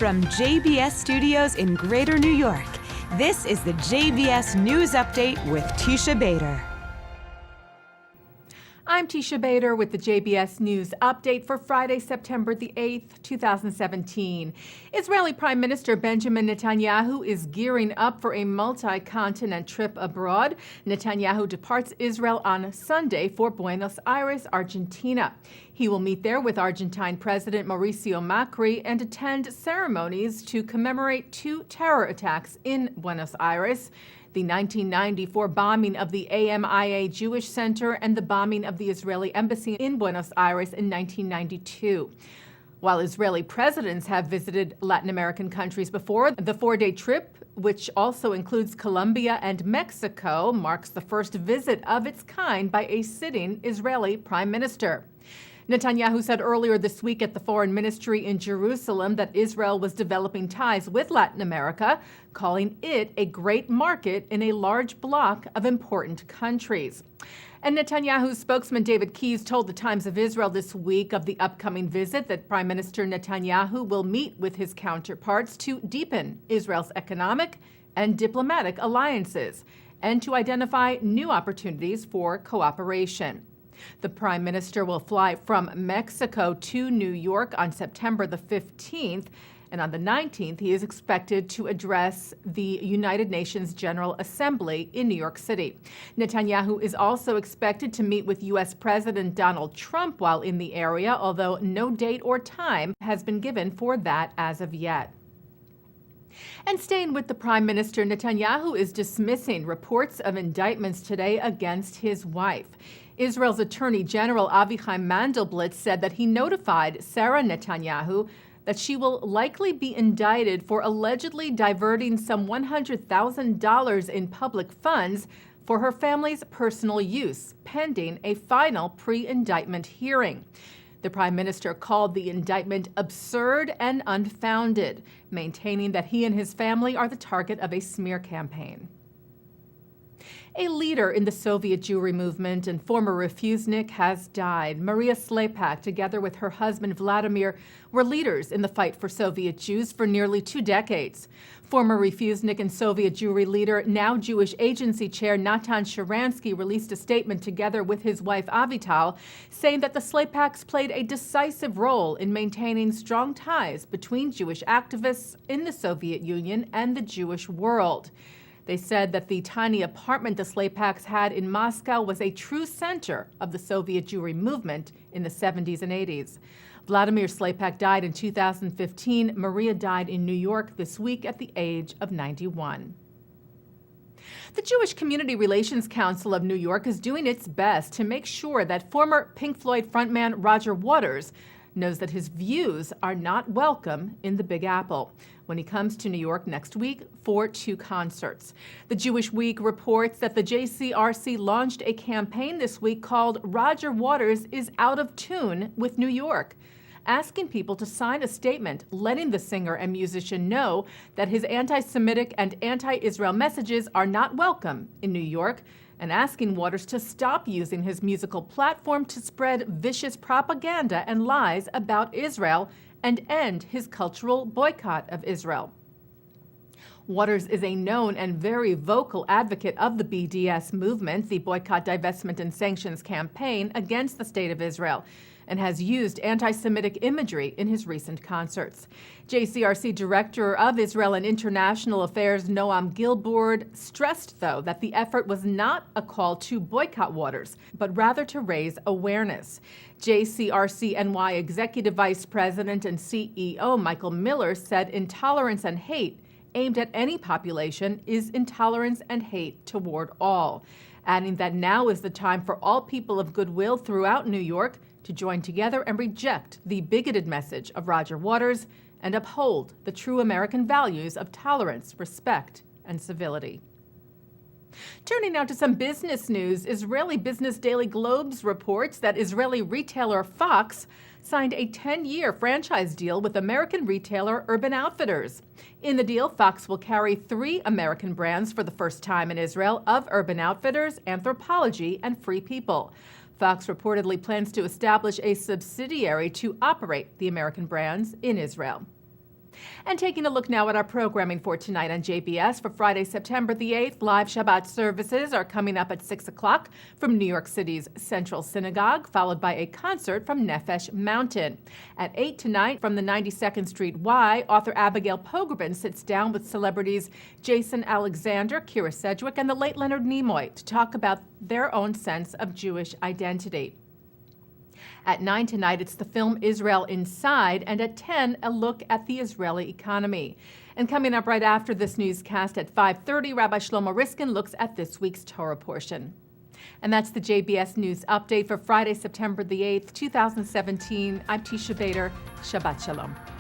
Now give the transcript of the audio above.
From JBS Studios in Greater New York, this is the JBS News Update with Teisha Bader. I'm Teisha Bader with the JBS News Update for Friday, September the 8th, 2017. Israeli Prime Minister Benjamin Netanyahu is gearing up for a multi-continent trip abroad. Netanyahu departs Israel on Sunday for Buenos Aires, Argentina. He will meet there with Argentine President Mauricio Macri and attend ceremonies to commemorate two terror attacks in Buenos Aires: the 1994 bombing of the AMIA Jewish Center and the bombing of the Israeli embassy in Buenos Aires in 1992. While Israeli presidents have visited Latin American countries before, the four-day trip, which also includes Colombia and Mexico, marks the first visit of its kind by a sitting Israeli prime minister. Netanyahu said earlier this week at the Foreign Ministry in Jerusalem that Israel was developing ties with Latin America, calling it a great market in a large bloc of important countries. And Netanyahu's spokesman David Keyes told the Times of Israel this week of the upcoming visit that Prime Minister Netanyahu will meet with his counterparts to deepen Israel's economic and diplomatic alliances and to identify new opportunities for cooperation. The Prime Minister will fly from Mexico to New York on September the 15th, and on the 19th, he is expected to address the United Nations General Assembly in New York City. Netanyahu is also expected to meet with U.S. President Donald Trump while in the area, although no date or time has been given for that as of yet. And staying with the Prime Minister, Netanyahu is dismissing reports of indictments today against his wife. Israel's Attorney General Avichai Mandelblit said that he notified Sarah Netanyahu that she will likely be indicted for allegedly diverting some $100,000 in public funds for her family's personal use, pending a final pre-indictment hearing. The Prime Minister called the indictment absurd and unfounded, maintaining that he and his family are the target of a smear campaign. A leader in the Soviet Jewry movement and former refusenik has died. Maria Slepak, together with her husband Vladimir, were leaders in the fight for Soviet Jews for nearly 2 decades. Former refusenik and Soviet Jewry leader, now Jewish Agency Chair Natan Sharansky, released a statement together with his wife Avital, saying that the Slepaks played a decisive role in maintaining strong ties between Jewish activists in the Soviet Union and the Jewish world. They said that the tiny apartment the Slepaks had in Moscow was a true center of the Soviet Jewry movement in the 70s and 80s. Vladimir Slepak died in 2015. Maria died in New York this week at the age of 91. The Jewish Community Relations Council of New York is doing its best to make sure that former Pink Floyd frontman Roger Waters knows that his views are not welcome in the Big Apple when he comes to New York next week for 2 concerts. The Jewish Week reports that the JCRC launched a campaign this week called Roger Waters is Out of Tune with New York, asking people to sign a statement letting the singer and musician know that his anti-Semitic and anti-Israel messages are not welcome in New York, and asking Waters to stop using his musical platform to spread vicious propaganda and lies about Israel and end his cultural boycott of Israel. Waters is a known and very vocal advocate of the BDS movement, the Boycott, Divestment, and Sanctions campaign against the State of Israel, and has used anti-Semitic imagery in his recent concerts. JCRC Director of Israel and International Affairs Noam Gilboard stressed, though, that the effort was not a call to boycott Waters, but rather to raise awareness. JCRC NY Executive Vice President and CEO Michael Miller said intolerance and hate aimed at any population is intolerance and hate toward all, adding that now is the time for all people of goodwill throughout New York to join together and reject the bigoted message of Roger Waters and uphold the true American values of tolerance, respect, and civility. Turning now to some business news, Israeli Business Daily Globes reports that Israeli retailer Fox signed a 10-year franchise deal with American retailer Urban Outfitters. In the deal, Fox will carry 3 American brands for the first time in Israel of Urban Outfitters, Anthropologie, and Free People. Fox reportedly plans to establish a subsidiary to operate the American brands in Israel. And taking a look now at our programming for tonight on JBS for Friday, September the 8th, live Shabbat services are coming up at 6 o'clock from New York City's Central Synagogue, followed by a concert from Nefesh Mountain. At 8 tonight from the 92nd Street Y, author Abigail Pogrebin sits down with celebrities Jason Alexander, Kira Sedgwick, and the late Leonard Nimoy to talk about their own sense of Jewish identity. At 9 tonight, it's the film Israel Inside, and at 10, a look at the Israeli economy. And coming up right after this newscast at 5:30, Rabbi Shlomo Riskin looks at this week's Torah portion. And that's the JBS News Update for Friday, September the 8th, 2017. I'm Teisha Bader. Shabbat Shalom.